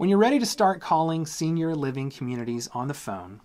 When you're ready to start calling senior living communities on the phone,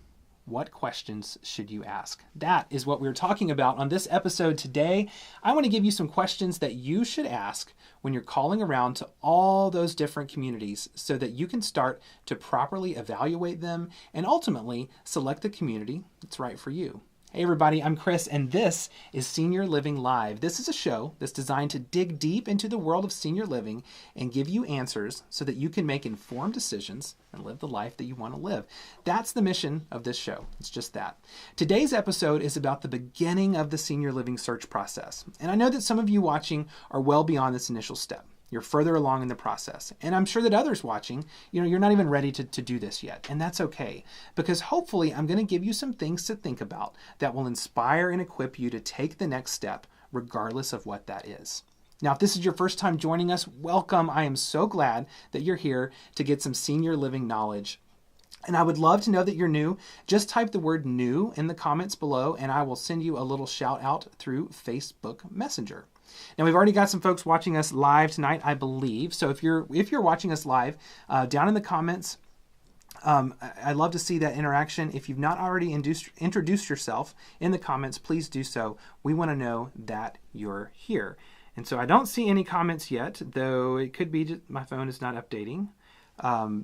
what questions should you ask? That is what we're talking about on this episode today. I want to give you some questions that you should ask when you're calling around to all those different communities so that you can start to properly evaluate them and ultimately select the community that's right for you. Hey everybody, I'm Chris and this is Senior Living Live. This is a show that's designed to dig deep into the world of senior living and give you answers so that you can make informed decisions and live the life that you want to live. That's the mission of this show. It's just that. Today's episode is about the beginning of the senior living search process. And I know that some of you watching are well beyond this initial step. You're further along in the process. And I'm sure that others watching, you're not even ready to do this yet. And that's okay. Because hopefully I'm going to give you some things to think about that will inspire and equip you to take the next step, regardless of what that is. Now, if this is your first time joining us, welcome. I am so glad that you're here to get some senior living knowledge. And I would love to know that you're new. Just type the word new in the comments below and I will send you a little shout out through Facebook Messenger. Now, we've already got some folks watching us live tonight, I believe. So if you're watching us live, down in the comments, I'd love to see that interaction. If you've not already introduced yourself in the comments, please do so. We want to know that you're here. And so I don't see any comments yet, though it could be just my phone is not updating.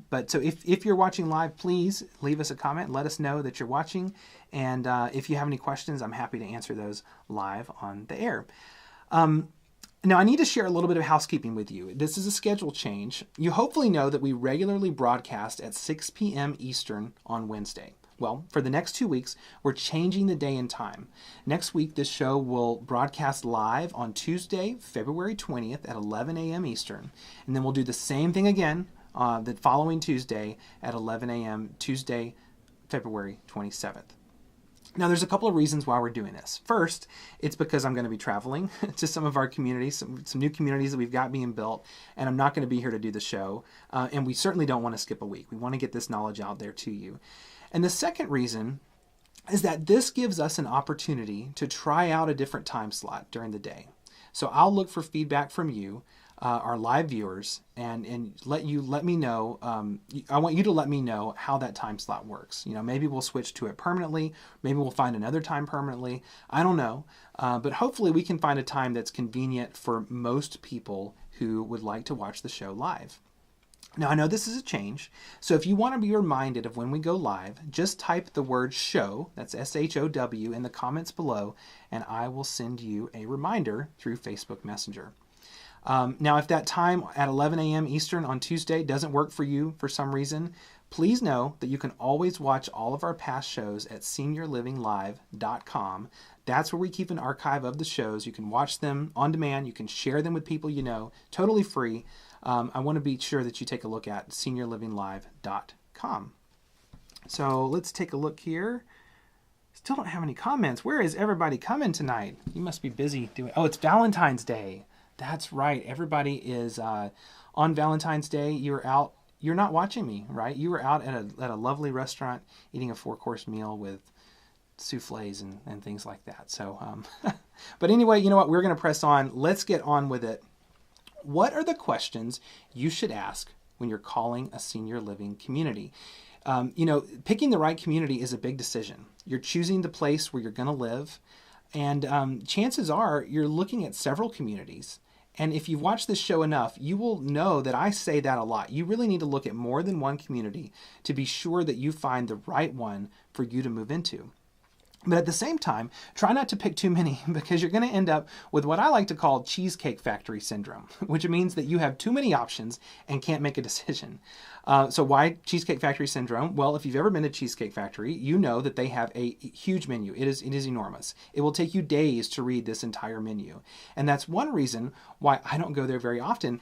But so if you're watching live, please leave us a comment. Let us know that you're watching. And if you have any questions, I'm happy to answer those live on the air. Now, I need to share a little bit of housekeeping with you. This is a schedule change. You hopefully know that we regularly broadcast at 6 p.m. Eastern on Wednesday. Well, for the next 2 weeks, we're changing the day and time. Next week, this show will broadcast live on Tuesday, February 20th at 11 a.m. Eastern. And then we'll do the same thing again the following Tuesday at 11 a.m. Tuesday, February 27th. Now, there's a couple of reasons why we're doing this. First, it's because I'm going to be traveling to some of our communities, some new communities that we've got being built, and I'm not going to be here to do the show. And we certainly don't want to skip a week. We want to get this knowledge out there to you. And the second reason is that this gives us an opportunity to try out a different time slot during the day. So I'll look for feedback from you, our live viewers, and let me know. I want you to let me know how that time slot works. Maybe we'll switch to it permanently. Maybe we'll find another time permanently. I don't know. But hopefully we can find a time that's convenient for most people who would like to watch the show live. Now, I know this is a change, so if you want to be reminded of when we go live, just type the word SHOW, that's S-H-O-W, in the comments below, and I will send you a reminder through Facebook Messenger. Now, if that time at 11 a.m. Eastern on Tuesday doesn't work for you for some reason, please know that you can always watch all of our past shows at seniorlivinglive.com. That's where we keep an archive of the shows. You can watch them on demand. You can share them with people you know, totally free. I want to be sure that you take a look at seniorlivinglive.com. So let's take a look here. Still don't have any comments. Where is everybody coming tonight? You must be busy doing... Oh, it's Valentine's Day. That's right. Everybody is on Valentine's Day. You're out. You're not watching me, right? You were out at a lovely restaurant eating a 4-course meal with souffles and things like that. So, but anyway, you know what? We're going to press on. Let's get on with it. What are the questions you should ask when you're calling a senior living community? Picking the right community is a big decision. You're choosing the place where you're going to live. And chances are you're looking at several communities. And if you've watched this show enough, you will know that I say that a lot. You really need to look at more than one community to be sure that you find the right one for you to move into. But at the same time, try not to pick too many because you're going to end up with what I like to call Cheesecake Factory syndrome, which means that you have too many options and can't make a decision. So why Cheesecake Factory syndrome? Well, if you've ever been to Cheesecake Factory, you know that they have a huge menu. It is enormous. It will take you days to read this entire menu. And that's one reason why I don't go there very often,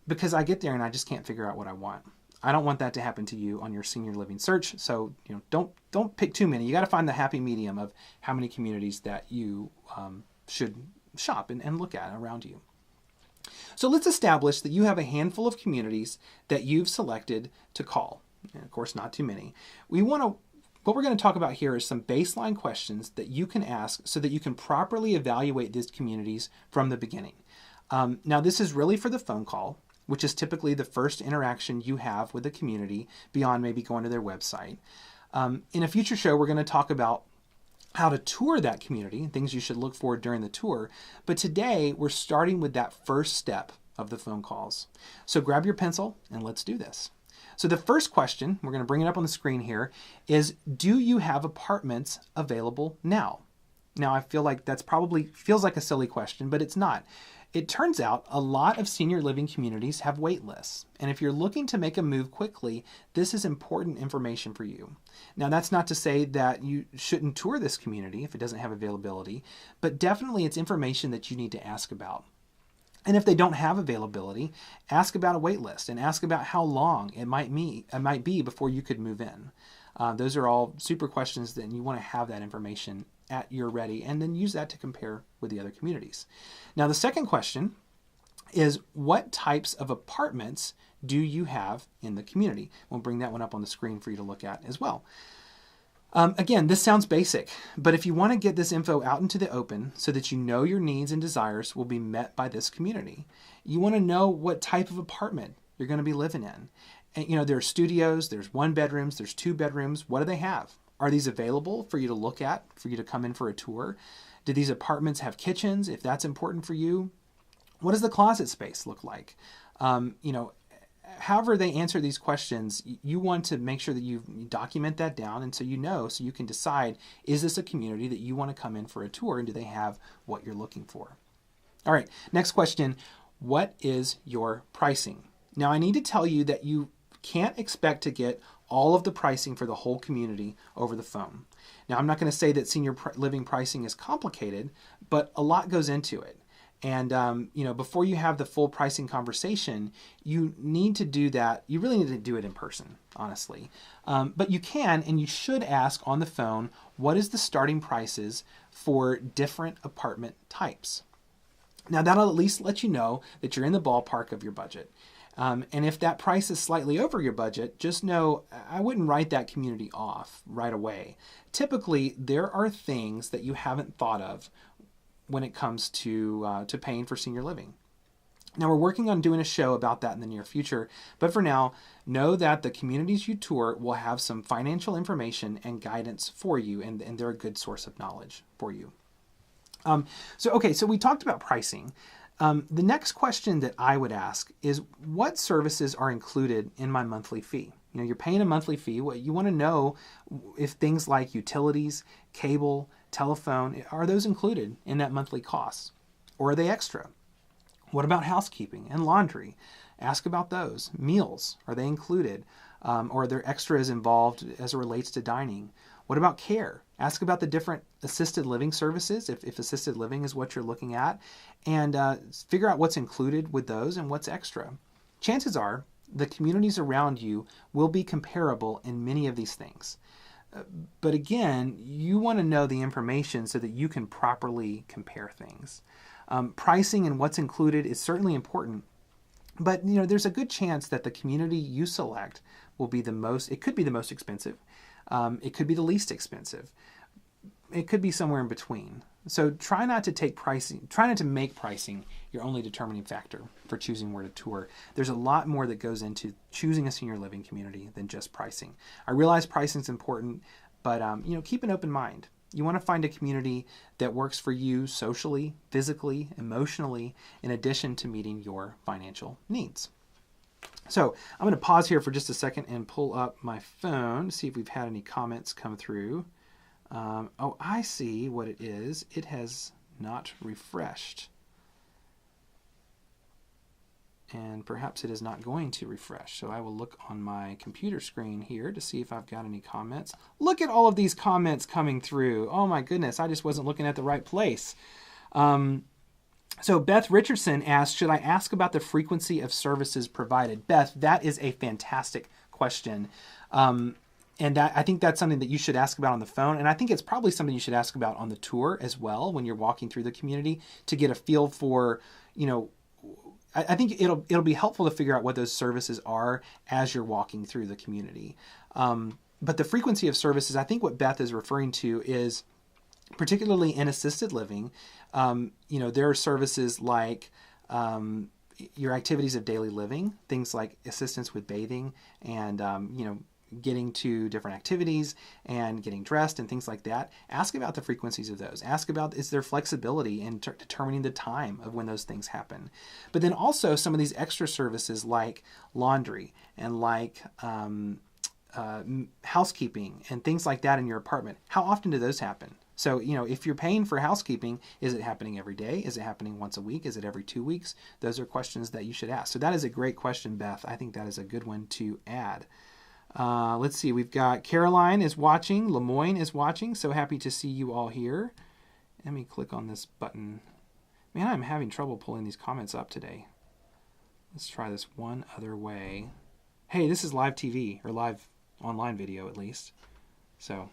because I get there and I just can't figure out what I want. I don't want that to happen to you on your senior living search. So, don't pick too many. You got to find the happy medium of how many communities that you should shop and look at around you. So let's establish that you have a handful of communities that you've selected to call. And of course, not too many. What we're going to talk about here is some baseline questions that you can ask so that you can properly evaluate these communities from the beginning. Now, this is really for the phone call. which is typically the first interaction you have with the community beyond maybe going to their website. In a future show, we're going to talk about how to tour that community, things you should look for during the tour. But today, we're starting with that first step of the phone calls. So grab your pencil and let's do this. So the first question, we're going to bring it up on the screen here, is do you have apartments available now? Now, I feel like that's probably feels like a silly question, but it's not. It turns out a lot of senior living communities have wait lists. And if you're looking to make a move quickly, this is important information for you. Now, that's not to say that you shouldn't tour this community if it doesn't have availability, but definitely it's information that you need to ask about. And if they don't have availability, ask about a wait list and ask about how long it might be before you could move in. Those are all super questions that you want to have that information at your ready and then use that to compare with the other communities. Now, the second question is what types of apartments do you have in the community? We'll bring that one up on the screen for you to look at as well. Again, this sounds basic, but if you want to get this info out into the open so that you know your needs and desires will be met by this community, you want to know what type of apartment you're going to be living in. And, there are studios, there's 1 bedrooms, there's 2 bedrooms. What do they have? Are these available for you to look at, for you to come in for a tour? Do these apartments have kitchens, if that's important for you? What does the closet space look like? However they answer these questions, you want to make sure that you document that down, and so you can decide, is this a community that you want to come in for a tour, and do they have what you're looking for? All right, next question, what is your pricing? Now, I need to tell you that you can't expect to get all of the pricing for the whole community over the phone. Now, I'm not going to say that senior living pricing is complicated, but a lot goes into it. And, before you have the full pricing conversation, you need to do that. You really need to do it in person, honestly. But you can and you should ask on the phone, what is the starting prices for different apartment types? Now, that'll at least let you know that you're in the ballpark of your budget. And if that price is slightly over your budget, just know I wouldn't write that community off right away. Typically, there are things that you haven't thought of when it comes to paying for senior living. Now, we're working on doing a show about that in the near future, but for now, know that the communities you tour will have some financial information and guidance for you, and they're a good source of knowledge for you. So we talked about pricing. The next question that I would ask is, what services are included in my monthly fee? You're paying a monthly fee. What you want to know if things like utilities, cable, telephone, are those included in that monthly cost? Or are they extra? What about housekeeping and laundry? Ask about those. Meals, are they included? Or are there extras involved as it relates to dining? What about care? Ask about the different assisted living services, if assisted living is what you're looking at, and figure out what's included with those and what's extra. Chances are the communities around you will be comparable in many of these things. But again, you want to know the information so that you can properly compare things. Pricing and what's included is certainly important, but there's a good chance that the community you select will be it could be the most expensive. It could be the least expensive. It could be somewhere in between. So try not to make pricing your only determining factor for choosing where to tour. There's a lot more that goes into choosing a senior living community than just pricing. I realize pricing is important, but keep an open mind. You want to find a community that works for you socially, physically, emotionally, in addition to meeting your financial needs. So I'm going to pause here for just a second and pull up my phone to see if we've had any comments come through. I see what it is. It has not refreshed. And perhaps it is not going to refresh. So I will look on my computer screen here to see if I've got any comments. Look at all of these comments coming through. Oh my goodness, I just wasn't looking at the right place. So Beth Richardson asked, should I ask about the frequency of services provided? Beth, that is a fantastic question. And I think that's something that you should ask about on the phone. And I think it's probably something you should ask about on the tour as well when you're walking through the community to get a feel for, I think it'll be helpful to figure out what those services are as you're walking through the community. But the frequency of services, I think what Beth is referring to is particularly in assisted living, there are services like, your activities of daily living, things like assistance with bathing and, getting to different activities and getting dressed and things like that. Ask about the frequencies of those. Ask about, is there flexibility in determining the time of when those things happen. But then also some of these extra services like laundry and like housekeeping and things like that in your apartment. How often do those happen? So, if you're paying for housekeeping, is it happening every day? Is it happening once a week? Is it every 2 weeks? Those are questions that you should ask. So that is a great question, Beth. I think that is a good one to add. Let's see. We've got Caroline is watching. Lemoyne is watching. So happy to see you all here. Let me click on this button. Man, I'm having trouble pulling these comments up today. Let's try this one other way. Hey, this is live TV, or live online video at least. So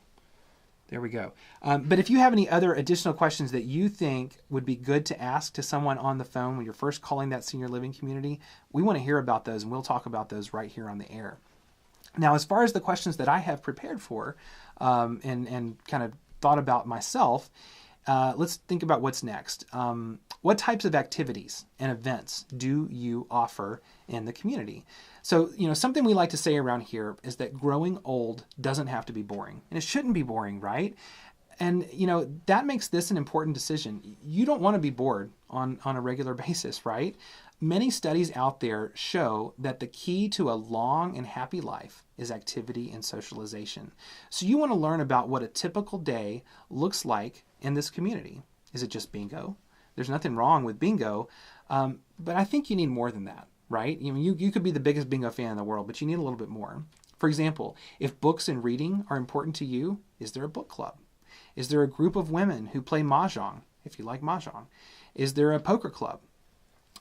there we go. But if you have any other additional questions that you think would be good to ask to someone on the phone when you're first calling that senior living community, we want to hear about those, and we'll talk about those right here on the air. Now, as far as the questions that I have prepared for and kind of thought about myself, let's think about what's next. What types of activities and events do you offer in the community? So, something we like to say around here is that growing old doesn't have to be boring. And it shouldn't be boring, right? And, that makes this an important decision. You don't want to be bored on a regular basis, right? Many studies out there show that the key to a long and happy life is activity and socialization. So you want to learn about what a typical day looks like in this community. Is it just bingo? There's nothing wrong with bingo, but I think you need more than that, right? You could be the biggest bingo fan in the world, but you need a little bit more. For example, if books and reading are important to you, is there a book club? Is there a group of women who play mahjong, if you like mahjong? Is there a poker club?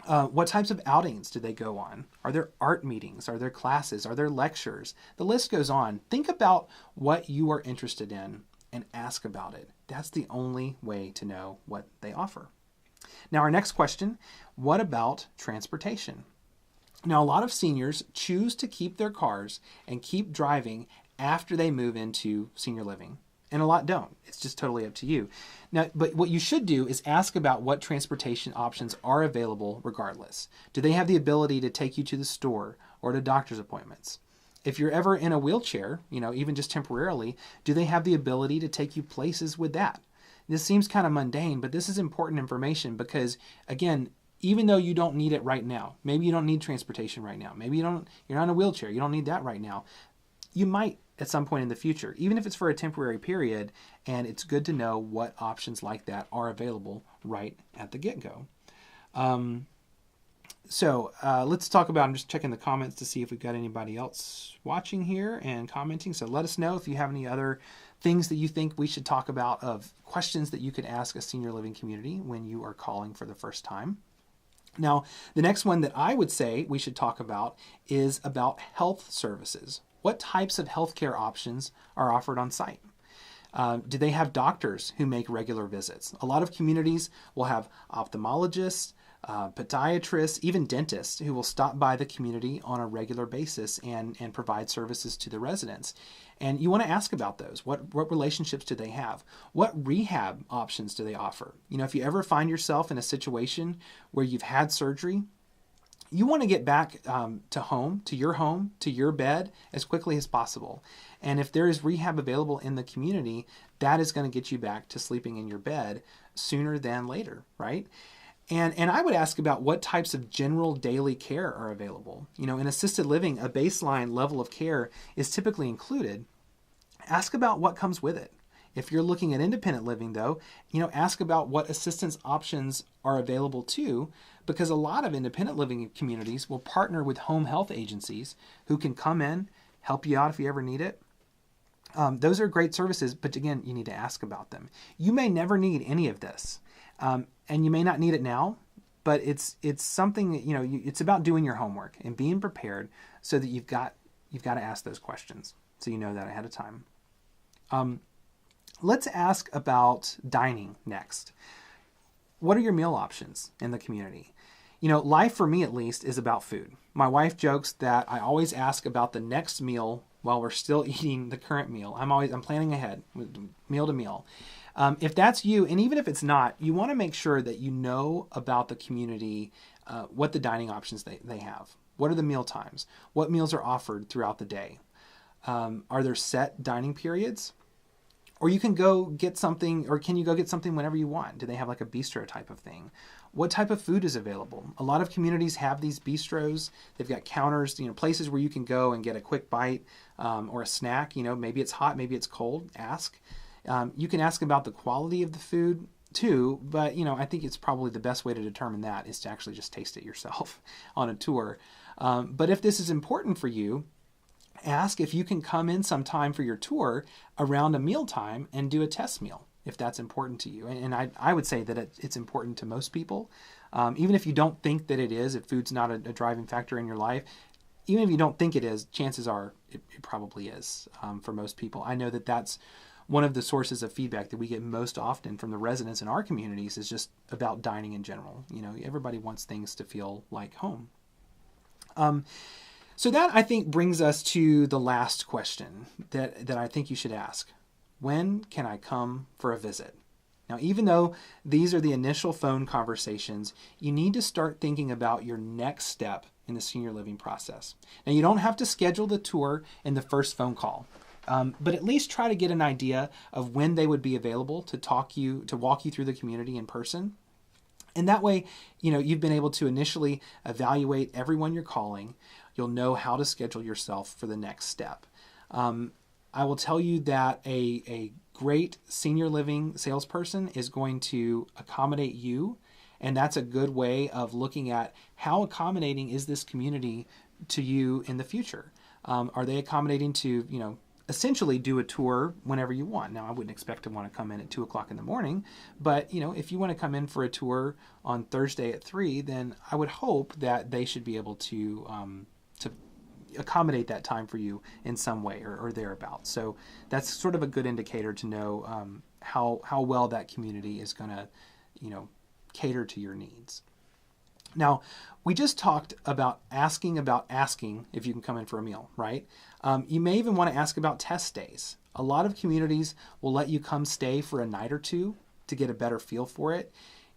What types of outings do they go on? Are there art meetings? Are there classes? Are there lectures? The list goes on. Think about what you are interested in and ask about it. That's the only way to know what they offer. Now, our next question, what about transportation? Now, a lot of seniors choose to keep their cars and keep driving after they move into senior living. And a lot don't. It's just totally up to you. Now, but what you should do is ask about what transportation options are available regardless. Do they have the ability to take you to the store or to doctor's appointments? If you're ever in a wheelchair, even just temporarily, do they have the ability to take you places with that? This seems kind of mundane, but this is important information because, again, even though you don't need it right now, maybe you don't need transportation right now, maybe you're not in a wheelchair, you don't need that right now, you might at some point in the future, even if it's for a temporary period, and it's good to know what options like that are available right at the get-go. So let's talk about, I'm just checking the comments to see if we've got anybody else watching here and commenting. So let us know if you have any other things that you think we should talk about, of questions that you could ask a senior living community when you are calling for the first time. Now, the next one that I would say we should talk about is about health services. What types of healthcare options are offered on site? Do they have doctors who make regular visits? A lot of communities will have ophthalmologists, podiatrists, even dentists who will stop by the community on a regular basis and provide services to the residents. And you want to ask about those. What relationships do they have? What rehab options do they offer? If you ever find yourself in a situation where you've had surgery, you want to get back to your bed as quickly as possible. And if there is rehab available in the community, that is going to get you back to sleeping in your bed sooner than later, right? And I would ask about what types of general daily care are available. In assisted living, a baseline level of care is typically included. Ask about what comes with it. If you're looking at independent living, though, ask about what assistance options are available too, because a lot of independent living communities will partner with home health agencies who can come in, help you out if you ever need it. Those are great services, but again, you need to ask about them. You may never need any of this, and you may not need it now, but it's something, it's about doing your homework and being prepared so that you've got to ask those questions so you know that ahead of time. Let's ask about dining next. What are your meal options in the community? Life for me at least is about food. My wife jokes that I always ask about the next meal while we're still eating the current meal. I'm planning ahead, meal to meal. If that's you, and even if it's not, you want to make sure that you know about the community what the dining options they have. What are the meal times? What meals are offered throughout the day? Are there set dining periods? Or you can go get something, or can you go get something whenever you want? Do they have like a bistro type of thing? What type of food is available? A lot of communities have these bistros. They've got counters, places where you can go and get a quick bite or a snack. Maybe it's hot, maybe it's cold. Ask. You can ask about the quality of the food too, but I think it's probably the best way to determine that is to actually just taste it yourself on a tour. But if this is important for you, ask if you can come in sometime for your tour around a mealtime and do a test meal, if that's important to you. And I would say that it's important to most people. Even if you don't think that it is, if food's not a driving factor in your life, even if you don't think it is, chances are it probably is for most people. I know that that's one of the sources of feedback that we get most often from the residents in our communities is just about dining in general. Everybody wants things to feel like home. So that, I think, brings us to the last question that I think you should ask. When can I come for a visit? Now, even though these are the initial phone conversations, you need to start thinking about your next step in the senior living process. Now, you don't have to schedule the tour in the first phone call, but at least try to get an idea of when they would be available to walk you through the community in person. And that way, you've been able to initially evaluate everyone you're calling. You'll know how to schedule yourself for the next step. I will tell you that a great senior living salesperson is going to accommodate you, and that's a good way of looking at how accommodating is this community to you in the future. Are they accommodating to, essentially do a tour whenever you want? Now, I wouldn't expect to want to come in at 2 o'clock in the morning, but if you want to come in for a tour on Thursday at 3, then I would hope that they should be able to accommodate that time for you in some way or thereabouts. So that's sort of a good indicator to know how well that community is going to, cater to your needs. Now, we just talked about asking if you can come in for a meal, right? You may even want to ask about test days. A lot of communities will let you come stay for a night or two to get a better feel for it.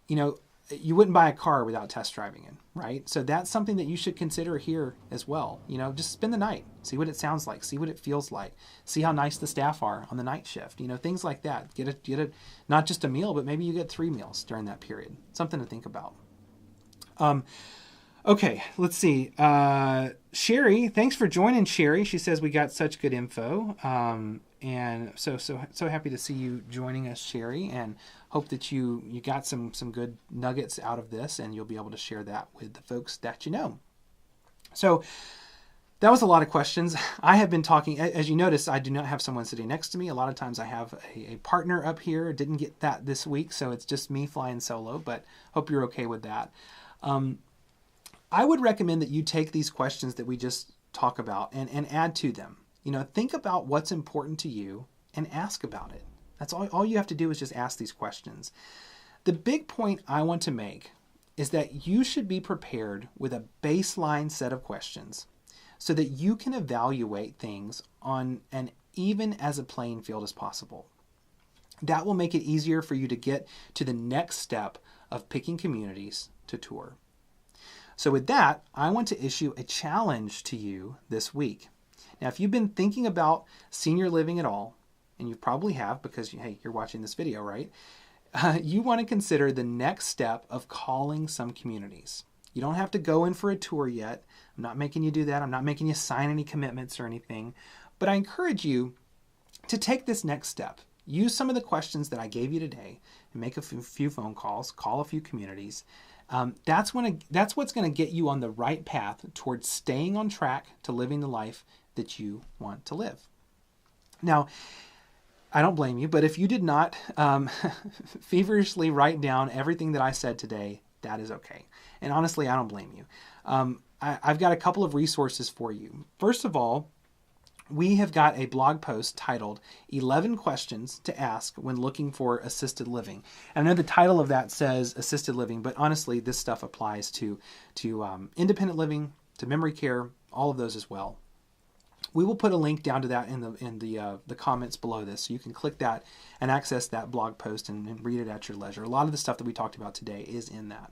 You wouldn't buy a car without test driving in, right? So that's something that you should consider here as well. Just spend the night, see what it sounds like, see what it feels like, see how nice the staff are on the night shift, things like that. Get a not just a meal, but maybe you get 3 meals during that period. Something to think about. Okay, let's see. Sherry, thanks for joining, Sherry. She says we got such good info. And so happy to see you joining us, Sherry, and hope that you got some good nuggets out of this, and you'll be able to share that with the folks that you know. So that was a lot of questions. I have been talking, as you notice, I do not have someone sitting next to me. A lot of times I have a partner up here. Didn't get that this week, so it's just me flying solo, but hope you're okay with that. I would recommend that you take these questions that we just talk about and add to them. Think about what's important to you and ask about it. That's all you have to do is just ask these questions. The big point I want to make is that you should be prepared with a baseline set of questions so that you can evaluate things on an even as a playing field as possible. That will make it easier for you to get to the next step of picking communities to tour. So with that, I want to issue a challenge to you this week. Now, if you've been thinking about senior living at all, and you probably have because, hey, you're watching this video, right? You want to consider the next step of calling some communities. You don't have to go in for a tour yet. I'm not making you do that. I'm not making you sign any commitments or anything. But I encourage you to take this next step. Use some of the questions that I gave you today and make a few phone calls, call a few communities. That's what's going to get you on the right path towards staying on track to living the life that you want to live. Now, I don't blame you, but if you did not feverishly write down everything that I said today, that is okay. And honestly, I don't blame you. I've got a couple of resources for you. First of all, we have got a blog post titled 11 Questions to Ask When Looking for Assisted Living. And I know the title of that says assisted living, but honestly, this stuff applies to independent living, to memory care, all of those as well. We will put a link down to that in the comments below this, so you can click that and access that blog post and read it at your leisure. A lot of the stuff that we talked about today is in that.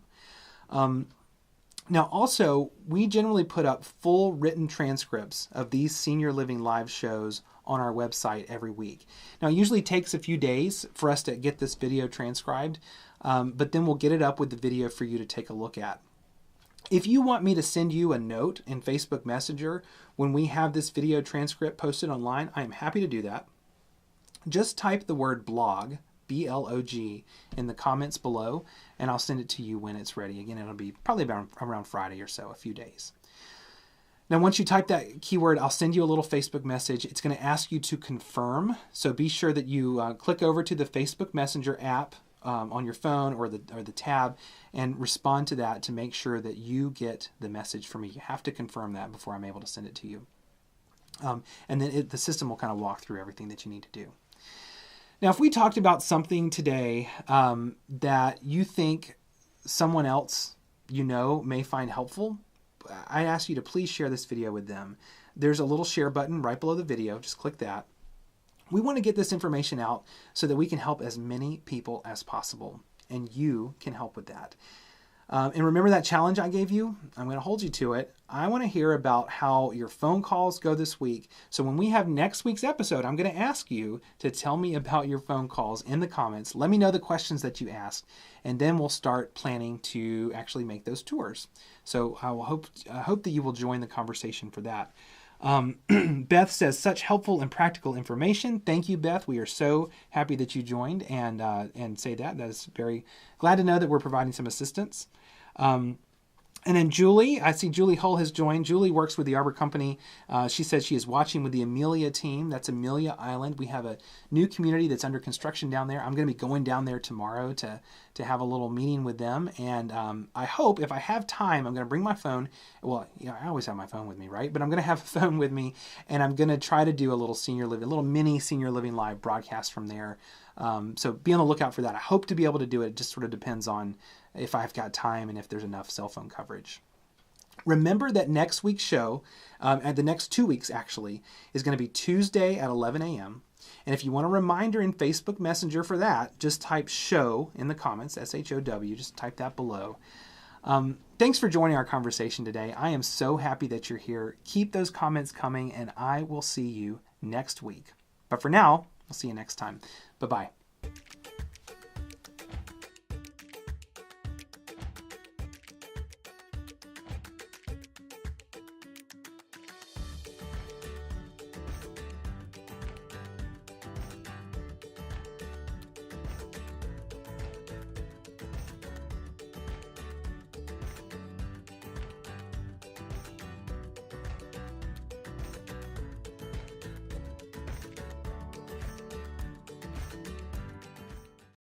Now, also, we generally put up full written transcripts of these Senior Living Live shows on our website every week. Now, it usually takes a few days for us to get this video transcribed, but then we'll get it up with the video for you to take a look at. If you want me to send you a note in Facebook Messenger when we have this video transcript posted online, I am happy to do that. Just type the word blog, B-L-O-G, in the comments below, and I'll send it to you when it's ready. Again, it'll be probably around Friday or so, a few days. Now, once you type that keyword, I'll send you a little Facebook message. It's going to ask you to confirm, so be sure that you click over to the Facebook Messenger app on your phone or the tab and respond to that to make sure that you get the message from me. You have to confirm that before I'm able to send it to you. And then the system will kind of walk through everything that you need to do. Now, if we talked about something today that you think someone else you know may find helpful, I ask you to please share this video with them. There's a little share button right below the video. Just click that. We want to get this information out so that we can help as many people as possible, and you can help with that. And remember that challenge I gave you? I'm going to hold you to it. I want to hear about how your phone calls go this week. So when we have next week's episode, I'm going to ask you to tell me about your phone calls in the comments. Let me know the questions that you asked, and then we'll start planning to actually make those tours. So I hope that you will join the conversation for that. Beth says, such helpful and practical information. Thank you, Beth. We are so happy that you joined and say that. That is very glad to know that we're providing some assistance. And then Julie, I see Julie Hull has joined. Julie works with the Arbor Company. She says she is watching with the Amelia team. That's Amelia Island. We have a new community that's under construction down there. I'm going to be going down there tomorrow to have a little meeting with them. And I hope if I have time, I'm going to bring my phone. Well, I always have my phone with me, right? But I'm going to have a phone with me, and I'm going to try to do a little mini Senior Living Live broadcast from there. So be on the lookout for that. I hope to be able to do it. It just sort of depends on if I've got time and if there's enough cell phone coverage. Remember that next week's show, and the next 2 weeks actually, is going to be Tuesday at 11 a.m. And if you want a reminder in Facebook Messenger for that, just type show in the comments, S-H-O-W, just type that below. Thanks for joining our conversation today. I am so happy that you're here. Keep those comments coming, and I will see you next week. But for now, I'll see you next time. Bye-bye.